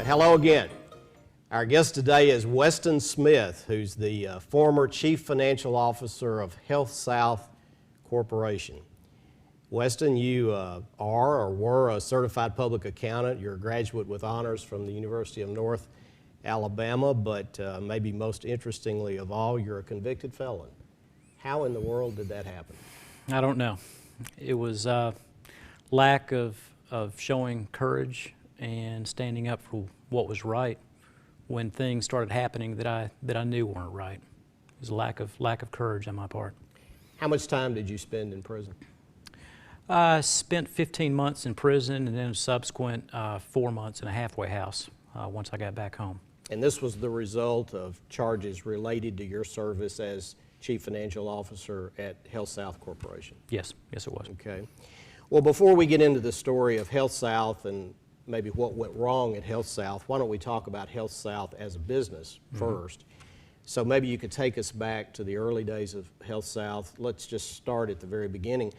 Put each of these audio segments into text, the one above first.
hello again. Our guest today is Weston Smith, who's the former Chief Financial Officer of Healthsouth Corporation. Weston, you are or were a certified public accountant. You're a graduate with honors from the University of North Alabama, but maybe most interestingly of all, you're a convicted felon. How in the world did that happen? I don't know. It was lack of showing courage and standing up for what was right when things started happening that I knew weren't right. It was a lack of courage on my part. How much time did you spend in prison? I spent 15 months in prison and then subsequent 4 months in a halfway house once I got back home. And this was the result of charges related to your service as Chief Financial Officer at Healthsouth Corporation? Yes, it was. Okay. Well, before we get into the story of Healthsouth and maybe what went wrong at Healthsouth, why don't we talk about Healthsouth as a business first? So maybe you could take us back to the early days of Healthsouth. Let's just start at the very beginning.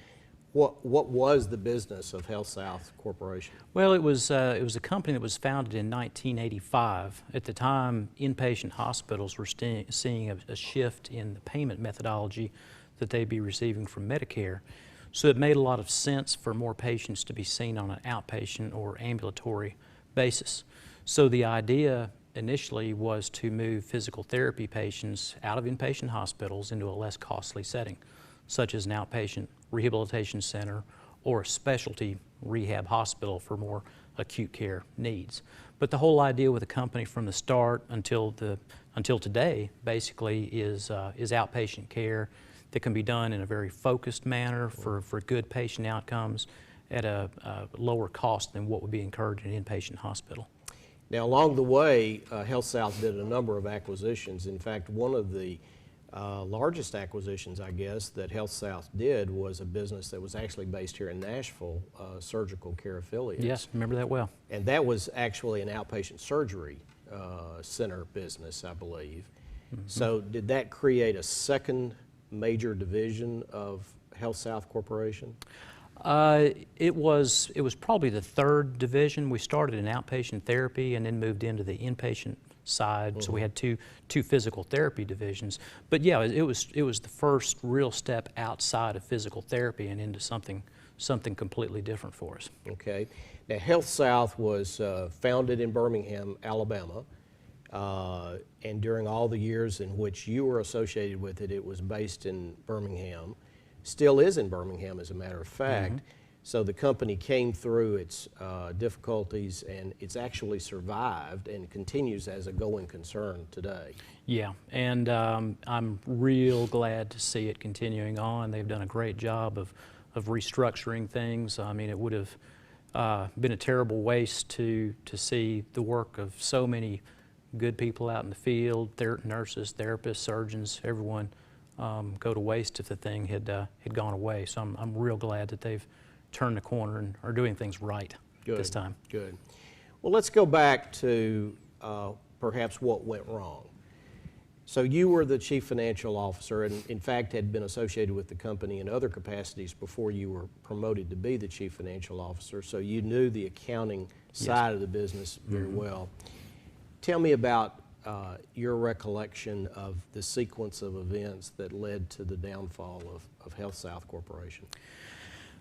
What was the business of Healthsouth Corporation? Well, it was a company that was founded in 1985. At the time, inpatient hospitals were seeing a shift in the payment methodology that they'd be receiving from Medicare. So it made a lot of sense for more patients to be seen on an outpatient or ambulatory basis. So the idea initially was to move physical therapy patients out of inpatient hospitals into a less costly setting, such as an outpatient rehabilitation center or a specialty rehab hospital for more acute care needs. But the whole idea with the company from the start until today basically is outpatient care that can be done in a very focused manner for good patient outcomes at a lower cost than what would be incurred in an inpatient hospital. Now, along the way, Healthsouth did a number of acquisitions. In fact, one of the largest acquisitions, I guess, that Healthsouth did was a business that was actually based here in Nashville, Surgical Care Affiliates. Yes, remember that well. And that was actually an outpatient surgery center business, I believe. So did that create a second major division of Healthsouth Corporation? It was probably the third division. We started in outpatient therapy and then moved into the inpatient side. So we had two physical therapy divisions. But yeah, it was the first real step outside of physical therapy and into something completely different for us. Okay. Now, Healthsouth was founded in Birmingham, Alabama. And during all the years in which you were associated with it, it was based in Birmingham, still is in Birmingham as a matter of fact. So the company came through its difficulties and it's actually survived and continues as a going concern today. Yeah, and I'm real glad to see it continuing on. They've done a great job of restructuring things. I mean, it would have been a terrible waste to see the work of so many good people out in the field, nurses, therapists, surgeons, everyone go to waste if the thing had gone away. So I'm real glad that they've turned the corner and are doing things right this time. Good. Well, let's go back to perhaps what went wrong. So you were the Chief Financial Officer and in fact had been associated with the company in other capacities before you were promoted to be the Chief Financial Officer, so you knew the accounting side of the business very well. Tell me about your recollection of the sequence of events that led to the downfall of Healthsouth Corporation.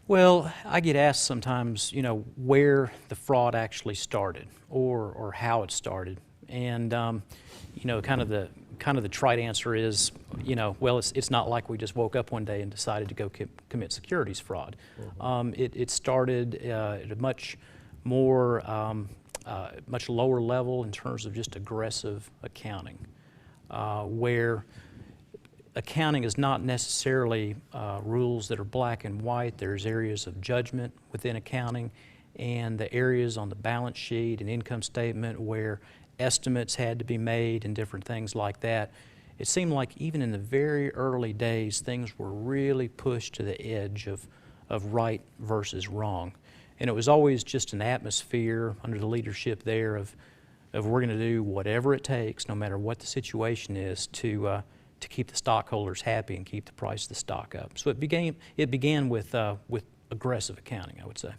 Well, I get asked sometimes, where the fraud actually started or how it started, and kind of the trite answer is, well, it's not like we just woke up one day and decided to go commit securities fraud. It started at a much lower level in terms of just aggressive accounting, where accounting is not necessarily rules that are black and white. There's areas of judgment within accounting and the areas on the balance sheet and income statement where estimates had to be made and different things like that. It seemed like even in the very early days, things were really pushed to the edge of right versus wrong. And it was always just an atmosphere under the leadership there of we're going to do whatever it takes, no matter what the situation is, to keep the stockholders happy and keep the price of the stock up. So it began with aggressive accounting, I would say.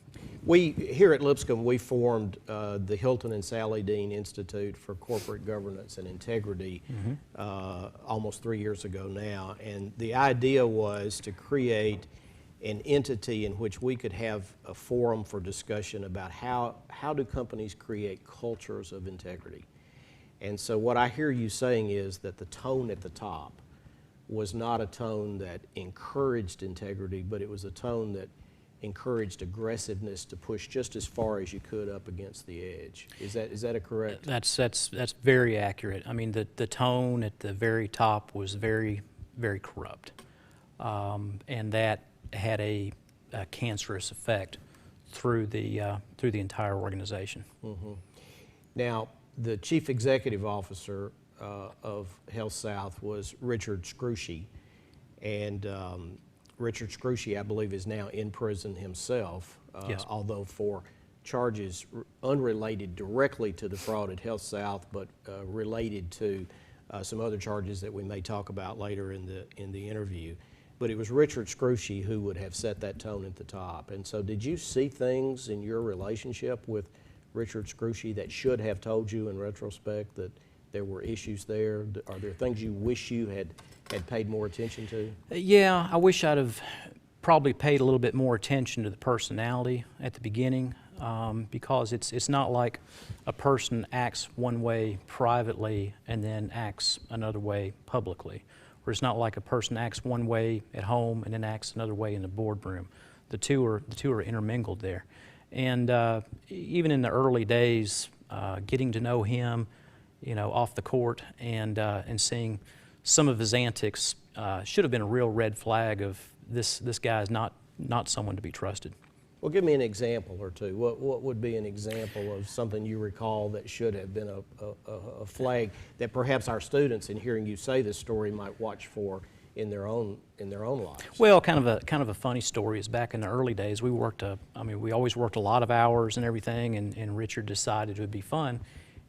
We, here at Lipscomb, we formed the Hilton and Sally Dean Institute for Corporate Governance and Integrity almost 3 years ago now. And the idea was to create an entity in which we could have a forum for discussion about how do companies create cultures of integrity. And so what I hear you saying is that the tone at the top was not a tone that encouraged integrity, but it was a tone that encouraged aggressiveness to push just as far as you could up against the edge. Is that a correct? That's very accurate. I mean, the tone at the very top was very, very corrupt, and that had a cancerous effect through the entire organization. Mm-hmm. Now, the chief executive officer of Healthsouth was Richard Scrushy, and Richard Scrushy, I believe, is now in prison himself, Yes. although for charges unrelated directly to the fraud at Healthsouth, but related to some other charges that we may talk about later in the interview. But it was Richard Scrushy who would have set that tone at the top. And so did you see things in your relationship with Richard Scrushy that should have told you in retrospect that there were issues there? Are there things you wish you had paid more attention to? Yeah, I wish I'd have probably paid a little bit more attention to the personality at the beginning, because it's not like a person acts one way privately and then acts another way publicly. Or it's not like a person acts one way at home and then acts another way in the boardroom. The two are intermingled there. And even in the early days, getting to know him, off the court and seeing some of his antics should have been a real red flag of this guy is not someone to be trusted. Well, give me an example or two. What would be an example of something you recall that should have been a flag that perhaps our students, in hearing you say this story, might watch for in their own lives? Well, kind of a funny story is back in the early days, we always worked a lot of hours and everything, and Richard decided it would be fun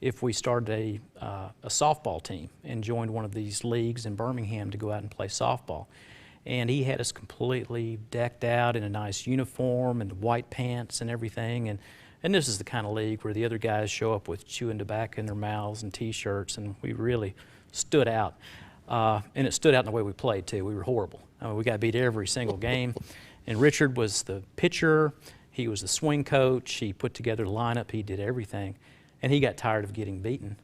if we started a softball team and joined one of these leagues in Birmingham to go out and play softball. And he had us completely decked out in a nice uniform and white pants and everything. And this is the kind of league where the other guys show up with chewing tobacco in their mouths and T-shirts, and we really stood out. And it stood out in the way we played, too. We were horrible. We got beat every single game. And Richard was the pitcher. He was the swing coach. He put together the lineup. He did everything. And he got tired of getting beaten.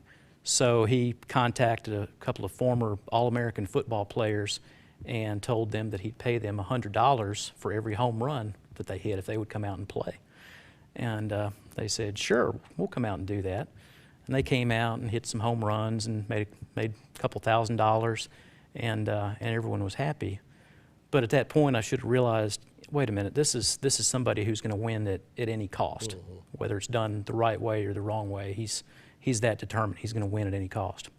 So he contacted a couple of former All-American football players and told them that he'd pay them $100 for every home run that they hit if they would come out and play. And they said, sure, we'll come out and do that. And they came out and hit some home runs and made a couple $1,000, and everyone was happy. But at that point, I should have realized, wait a minute, this is somebody who's going to win at any cost, whether it's done the right way or the wrong way. He's that determined. He's going to win at any cost.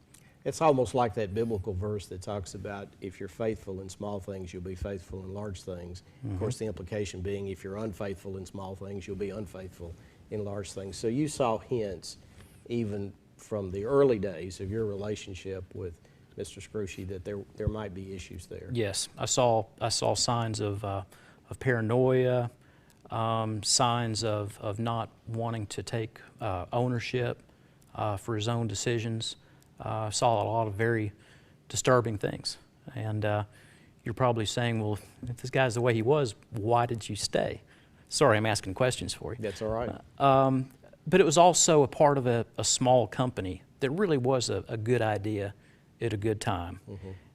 It's almost like that biblical verse that talks about if you're faithful in small things, you'll be faithful in large things. Of course, the implication being if you're unfaithful in small things, you'll be unfaithful in large things. So you saw hints even from the early days of your relationship with Mr. Scrushy that there might be issues there. Yes, I saw signs of paranoia, signs of not wanting to take ownership for his own decisions. Saw a lot of very disturbing things. And you're probably saying, well, if this guy's the way he was, why did you stay? Sorry, I'm asking questions for you. That's all right. But it was also a part of a small company that really was a good idea at a good time.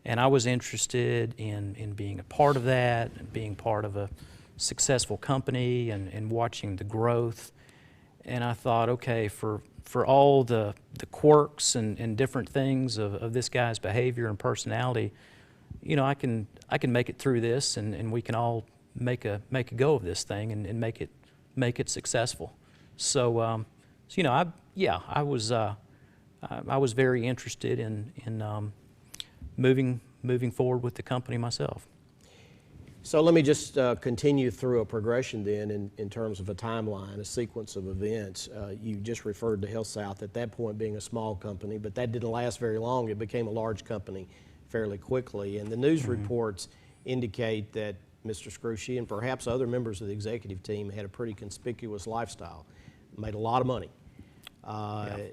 And I was interested in being a part of that, and being part of a successful company and watching the growth. And I thought, okay, for all the quirks and different things of this guy's behavior and personality, I can make it through this, and we can all make a go of this thing and make it successful. So, I was very interested in moving forward with the company myself. So let me just continue through a progression then in terms of a timeline, a sequence of events. You just referred to Healthsouth at that point being a small company, but that didn't last very long. It became a large company fairly quickly. And the news reports indicate that Mr. Scrushy and perhaps other members of the executive team had a pretty conspicuous lifestyle, made a lot of money.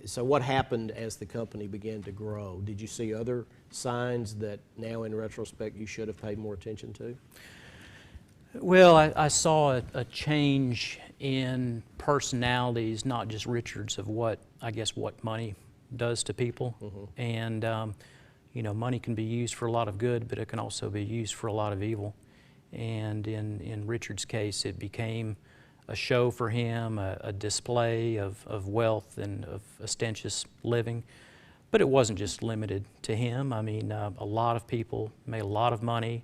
So what happened as the company began to grow? Did you see other signs that now in retrospect you should have paid more attention to? Well, I saw a change in personalities, not just Richard's, of what money does to people. And you know, money can be used for a lot of good, but it can also be used for a lot of evil. And in Richard's case, it became a show for him, a display of wealth and of ostentatious living. But it wasn't just limited to him. I mean, a lot of people made a lot of money.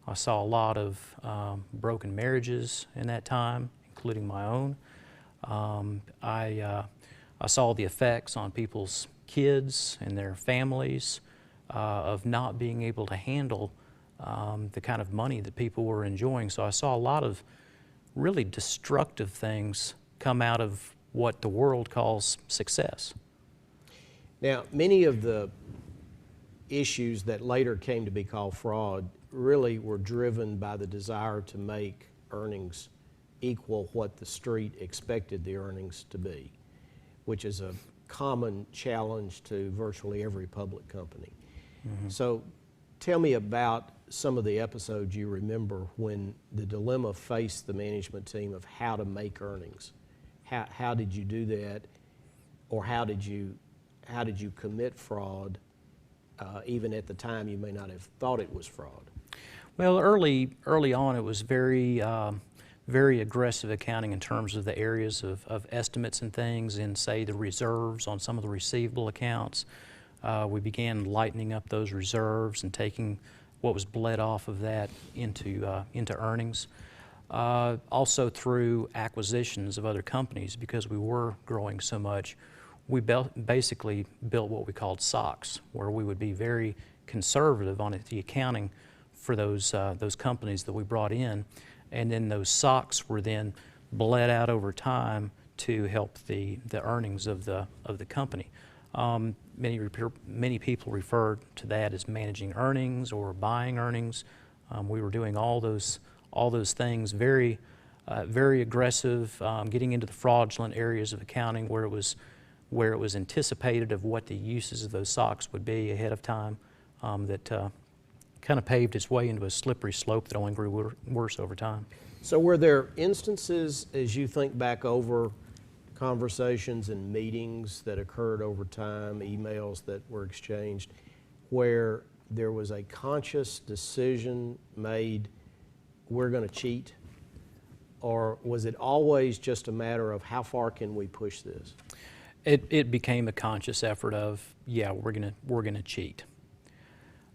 I saw a lot of broken marriages in that time, including my own. I saw the effects on people's kids and their families of not being able to handle the kind of money that people were enjoying. So I saw a lot of really destructive things come out of what the world calls success. Now, many of the issues that later came to be called fraud really were driven by the desire to make earnings equal what the street expected the earnings to be, which is a common challenge to virtually every public company. So tell me about some of the episodes you remember when the dilemma faced the management team of how to make earnings. How did you do that, or how did you commit fraud even at the time you may not have thought it was fraud? Well, early on, it was very aggressive accounting in terms of the areas of estimates and things, and say the reserves on some of the receivable accounts. We began lightening up those reserves and taking what was bled off of that into earnings. Also through acquisitions of other companies, because we were growing so much, we basically built what we called SOCs, where we would be very conservative on the accounting for those companies that we brought in, and then those SOCs were then bled out over time to help the earnings of the company. Many people refer to that as managing earnings or buying earnings. We were doing all those things, very aggressive, getting into the fraudulent areas of accounting where it was anticipated of what the uses of those SOCs would be ahead of time. That kind of paved its way into a slippery slope that only grew worse over time. So were there instances, as you think back over conversations and meetings that occurred over time, emails that were exchanged, where there was a conscious decision made, we're going to cheat? Or was it always just a matter of how far can we push this? It became a conscious effort of, yeah, we're gonna cheat.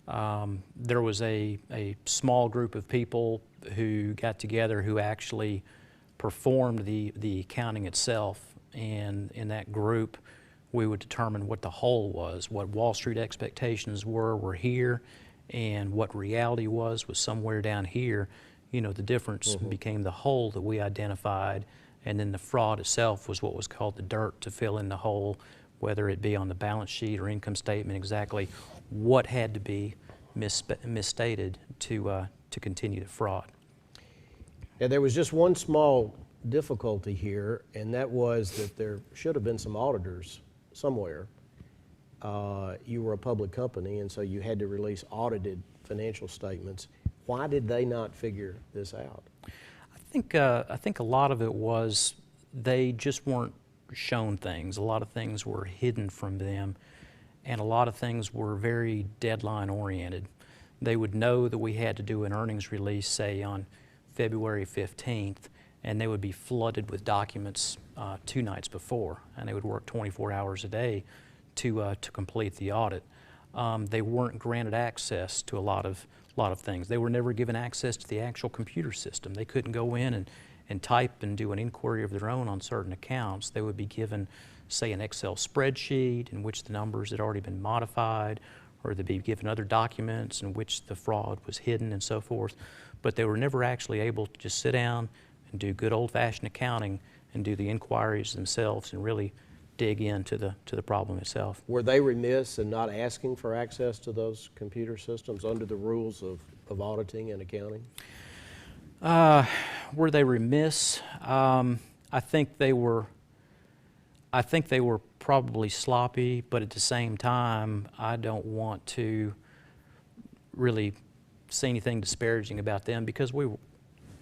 There was a small group of people who got together who actually performed the accounting itself, and in that group we would determine what the whole was, what Wall Street expectations were here, and what reality was somewhere down here. You know, the difference became the hole that we identified, and then the fraud itself was what was called the dirt to fill in the hole, whether it be on the balance sheet or income statement, exactly what had to be misstated to continue the fraud. Now, there was just one small difficulty here, and that was that there should have been some auditors somewhere. You were a public company, and so you had to release audited financial statements. Why did they not figure this out? I think a lot of it was they just weren't shown things. A lot of things were hidden from them, and a lot of things were very deadline oriented. They would know that we had to do an earnings release, say on February 15th, and they would be flooded with documents 2 nights before, and they would work 24 hours a day to complete the audit. They weren't granted access to a lot of things. They were never given access to the actual computer system. They couldn't go in and type and do an inquiry of their own on certain accounts. They would be given, say, an Excel spreadsheet in which the numbers had already been modified, or they'd be given other documents in which the fraud was hidden and so forth. But they were never actually able to just sit down and do good old-fashioned accounting and do the inquiries themselves and really dig into the problem itself. Were they remiss in not asking for access to those computer systems under the rules of auditing and accounting? Were they remiss? I think they were. I think they were probably sloppy, but at the same time, I don't want to really say anything disparaging about them because we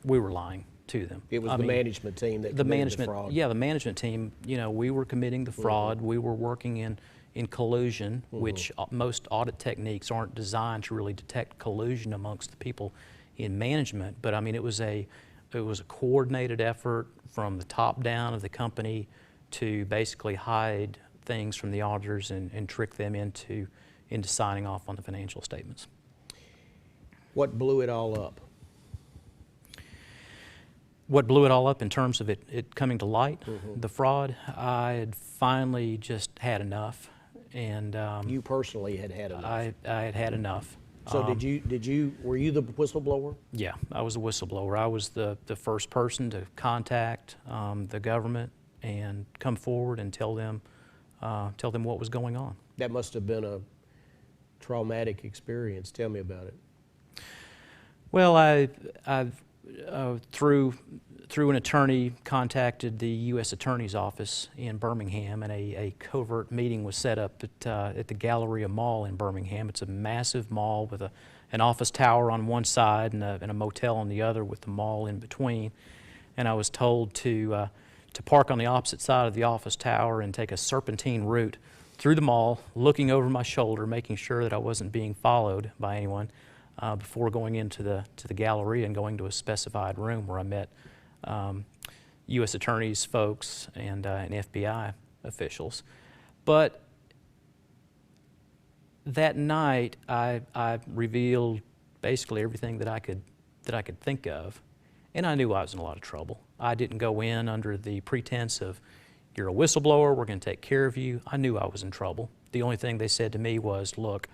were lying to them. It was the management team that the committed management, the fraud. yeah, the management team. You know, we were committing the fraud. We were working in collusion, which most audit techniques aren't designed to really detect collusion amongst the people in management. But I mean, it was a coordinated effort from the top down of the company to basically hide things from the auditors and trick them into signing off on the financial statements. What blew it all up? What blew it all up in terms of it coming to light, the fraud, I had finally just had enough. And You personally had had enough. I had had enough. So were you the whistleblower? Yeah, I was a whistleblower. I was the first person to contact the government and come forward and tell them what was going on. That must have been a traumatic experience. Tell me about it. Well, I through an attorney contacted the U.S. Attorney's Office in Birmingham, and a covert meeting was set up at the Galleria Mall in Birmingham. It's a massive mall with an office tower on one side and a motel on the other with the mall in between. And I was told to park on the opposite side of the office tower and take a serpentine route through the mall, looking over my shoulder, making sure that I wasn't being followed by anyone, before going into the Galleria and going to a specified room where I met U.S. attorneys folks and FBI officials. But that night, I revealed basically everything that I could think of, and I knew I was in a lot of trouble. I didn't go in under the pretense of, you're a whistleblower, we're going to take care of you. I knew I was in trouble. The only thing they said to me was, look,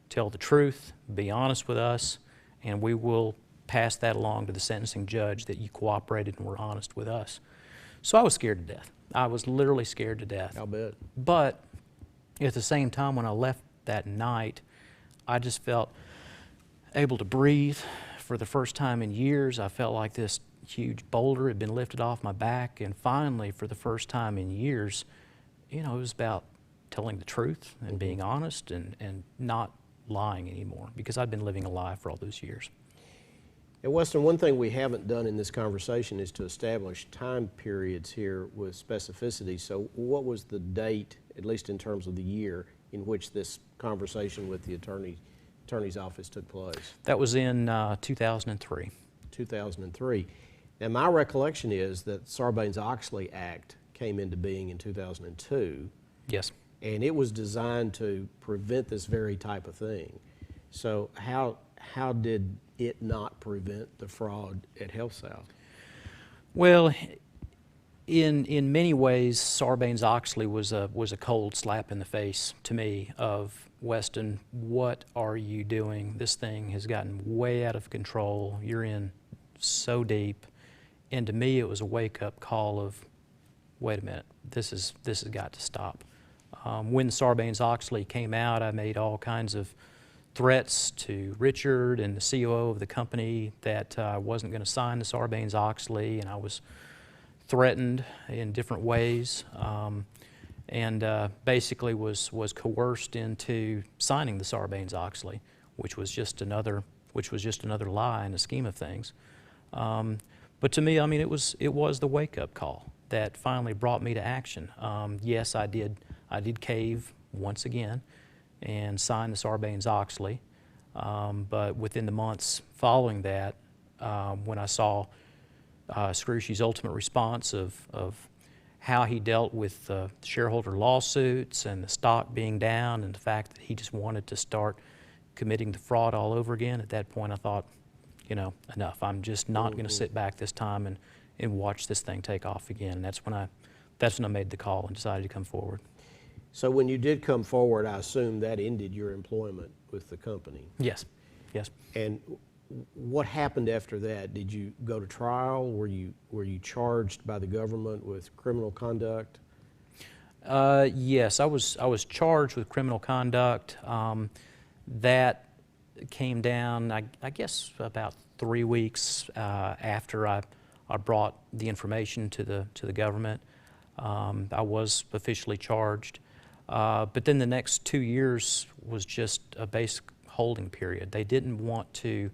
tell the truth, be honest with us, and we will pass that along to the sentencing judge that you cooperated and were honest with us. So I was scared to death. I was literally scared to death. I'll bet. But at the same time, when I left that night, I just felt able to breathe for the first time in years. I felt like this huge boulder had been lifted off my back, and finally, for the first time in years, you know, it was about telling the truth and being honest and not lying anymore, because I'd been living a lie for all those years. And Weston, one thing we haven't done in this conversation is to establish time periods here with specificity. So what was the date, at least in terms of the year, in which this conversation with the attorney's office took place? That was in 2003. 2003. Now my recollection is that Sarbanes-Oxley Act came into being in 2002. Yes. And it was designed to prevent this very type of thing. So how did it not prevent the fraud at Healthsouth? Well, in many ways, Sarbanes-Oxley was a cold slap in the face to me of, Weston, what are you doing? This thing has gotten way out of control. You're in so deep. And to me, it was a wake-up call of, wait a minute, this has got to stop. When Sarbanes-Oxley came out, I made all kinds of threats to Richard and the COO of the company that I wasn't going to sign the Sarbanes-Oxley, and I was threatened in different ways, and basically was coerced into signing the Sarbanes-Oxley, which was just another lie in the scheme of things. But to me, I mean, it was the wake-up call that finally brought me to action. Yes, I did cave once again and sign the Sarbanes-Oxley, but within the months following that, when I saw Scrushy's ultimate response of how he dealt with shareholder lawsuits and the stock being down and the fact that he just wanted to start committing the fraud all over again, at that point I thought, you know, enough. I'm just not going to sit back this time and watch this thing take off again. And that's when I made the call and decided to come forward. So when you did come forward, I assume that ended your employment with the company. Yes, yes. And what happened after that? Did you go to trial? Were you charged by the government with criminal conduct? Yes, I was charged with criminal conduct. That came down, I guess, about 3 weeks after I brought the information to the government. I was officially charged. But then the next 2 years was just a basic holding period. They didn't want to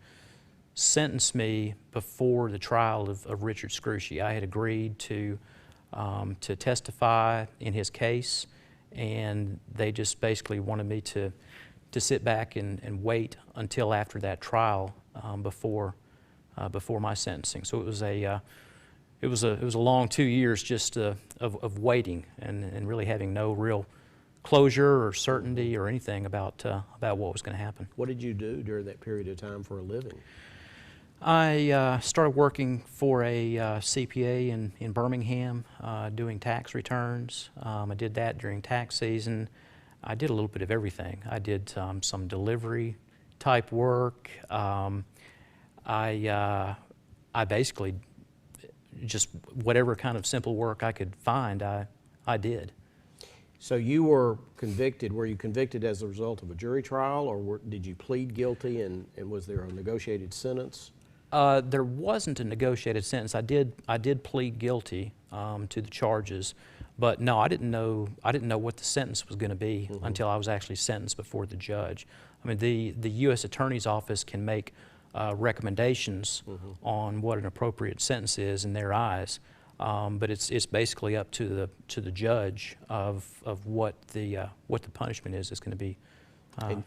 sentence me before the trial of Richard Scrushy. I had agreed to testify in his case, and they just basically wanted me to sit back and wait until after that trial before my sentencing. So it was a long 2 years just of waiting and really having no real closure or certainty or anything about what was going to happen. What did you do during that period of time for a living? I started working for a CPA in Birmingham, doing tax returns. I did that during tax season. I did a little bit of everything. I did some delivery type work. I basically just whatever kind of simple work I could find, I did. So you were convicted. Were you convicted as a result of a jury trial, or did you plead guilty, and was there a negotiated sentence? There wasn't a negotiated sentence. I did plead guilty to the charges, but no, I didn't know what the sentence was going to be until I was actually sentenced before the judge. I mean, the U.S. Attorney's Office can make recommendations on what an appropriate sentence is in their eyes, but it's basically up to the judge of what the punishment is going to be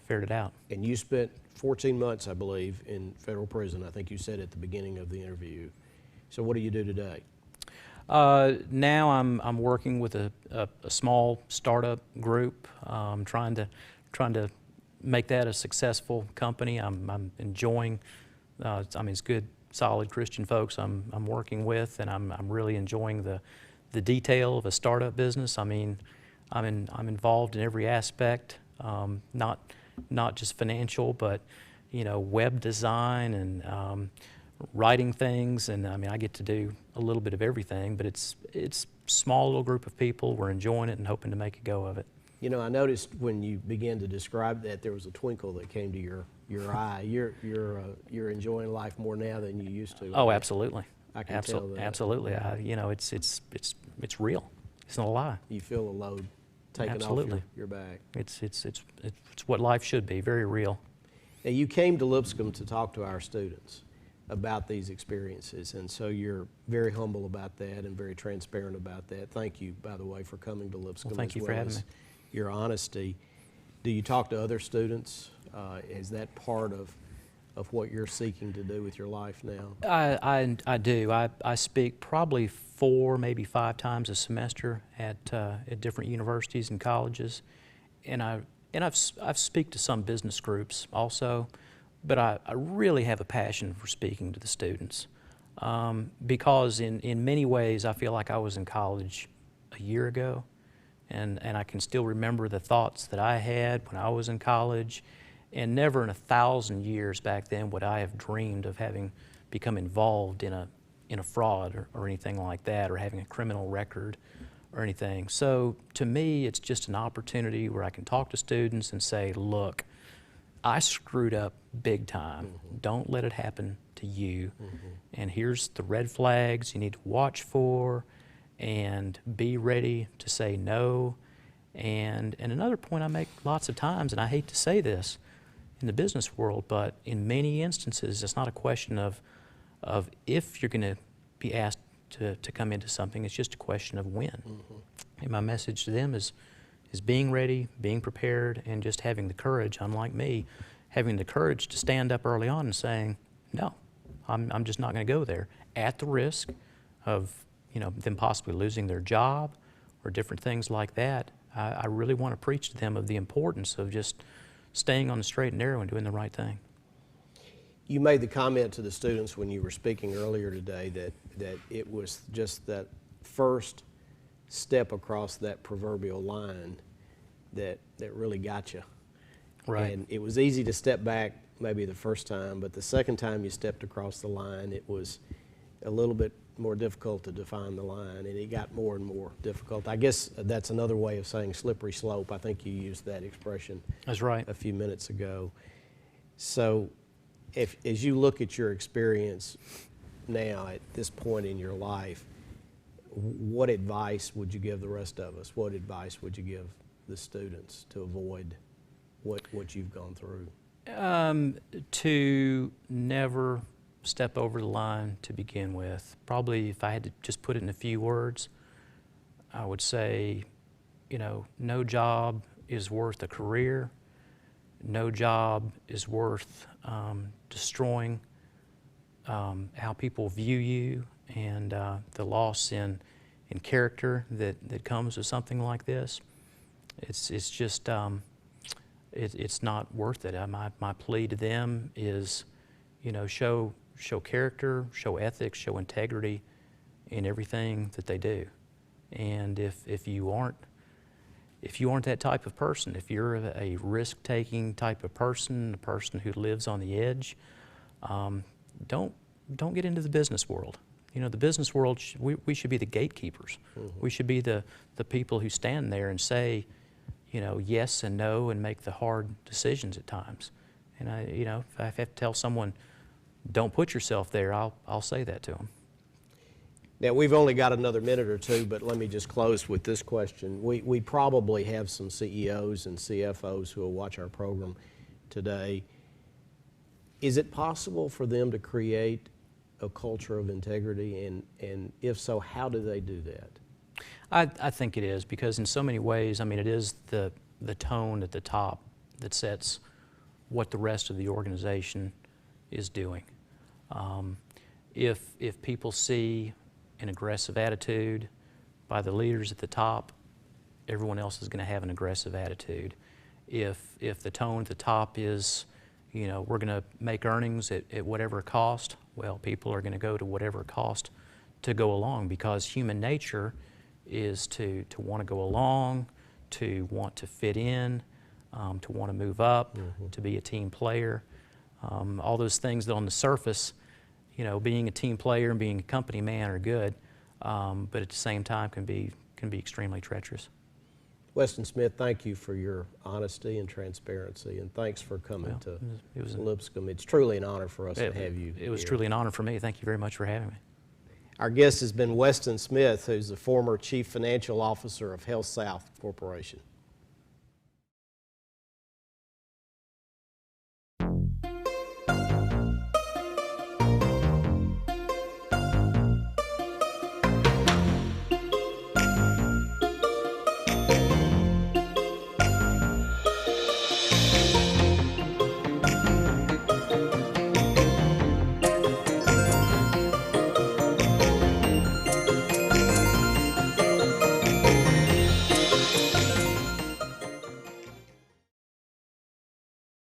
ferreted out. And you spent 14 months, I believe, in federal prison. I think you said at the beginning of the interview. So what do you do today? Now I'm working with a small startup group, trying to make that a successful company. I'm enjoying. I mean, it's good, solid Christian folks I'm working with, and I'm really enjoying the detail of a startup business. I mean, I'm involved in every aspect, not just financial, but web design and writing things, and I mean, I get to do a little bit of everything, but it's a small little group of people. We're enjoying it and hoping to make a go of it. I noticed when you began to describe that, there was a twinkle that came to your eye. You're enjoying life more now than you used to. Oh, absolutely. I can tell that. Absolutely. It's real. It's not a lie. You feel the load taken Absolutely. off your back. It's what life should be. Very real. Now, you came to Lipscomb to talk to our students about these experiences, and so you're very humble about that and very transparent about that. Thank you, by the way, for coming to Lipscomb. Well, thank you for having me. Your honesty. Do you talk to other students? Is that part of what you're seeking to do with your life now? I do. I speak probably 4, maybe 5 times a semester at different universities and colleges, and I've speak to some business groups also, but I really have a passion for speaking to the students because in many ways I feel like I was in college a year ago, and I can still remember the thoughts that I had when I was in college, and never in 1,000 years back then would I have dreamed of having become involved in a fraud or anything like that, or having a criminal record or anything. So to me, it's just an opportunity where I can talk to students and say, look, I screwed up big time. Don't let it happen to you. And here's the red flags you need to watch for, and be ready to say no. And another point I make lots of times, and I hate to say this in the business world, but in many instances, it's not a question of if you're going to be asked to come into something, it's just a question of when. And my message to them is being ready, being prepared, and just having the courage, unlike me, having the courage to stand up early on and saying, no, I'm just not going to go there, at the risk of them possibly losing their job or different things like that. I really want to preach to them of the importance of just staying on the straight and narrow and doing the right thing. You made the comment to the students when you were speaking earlier today that it was just that first step across that proverbial line that really got you. Right. And it was easy to step back maybe the first time, but the second time you stepped across the line, it was a little bit more difficult to define the line, and it got more and more difficult. I guess that's another way of saying slippery slope. I think you used that expression. That's right. A few minutes ago. So as you look at your experience now at this point in your life, what advice would you give the rest of us? What advice would you give the students to avoid what you've gone through? To never step over the line to begin with. Probably if I had to just put it in a few words, I would say, no job is worth a career. No job is worth destroying how people view you and the loss in character that comes with something like this. It's just, it's not worth it. My plea to them is, show character, show ethics, show integrity in everything that they do. And if you aren't that type of person, if you're a risk-taking type of person, a person who lives on the edge, don't get into the business world. The business world, we should be the gatekeepers. Mm-hmm. We should be the people who stand there and say, yes and no, and make the hard decisions at times. And if I have to tell someone, don't put yourself there, I'll say that to them. Now, we've only got another minute or two, but let me just close with this question. We probably have some CEOs and CFOs who will watch our program today. Is it possible for them to create a culture of integrity, and if so, how do they do that? I think it is, because in so many ways, it is the tone at the top that sets what the rest of the organization is doing. If people see an aggressive attitude by the leaders at the top, everyone else is going to have an aggressive attitude. If the tone at the top is, we're going to make earnings at whatever cost, well, people are going to go to whatever cost to go along, because human nature is to want to go along, to want to fit in, to want to move up, mm-hmm. to be a team player. All those things that on the surface, being a team player and being a company man are good, but at the same time can be extremely treacherous. Weston Smith, thank you for your honesty and transparency, and thanks for coming to Lipscomb. It's truly an honor for us to have you It was here. Truly an honor for me. Thank you very much for having me. Our guest has been Weston Smith, who's the former Chief Financial Officer of Healthsouth Corporation.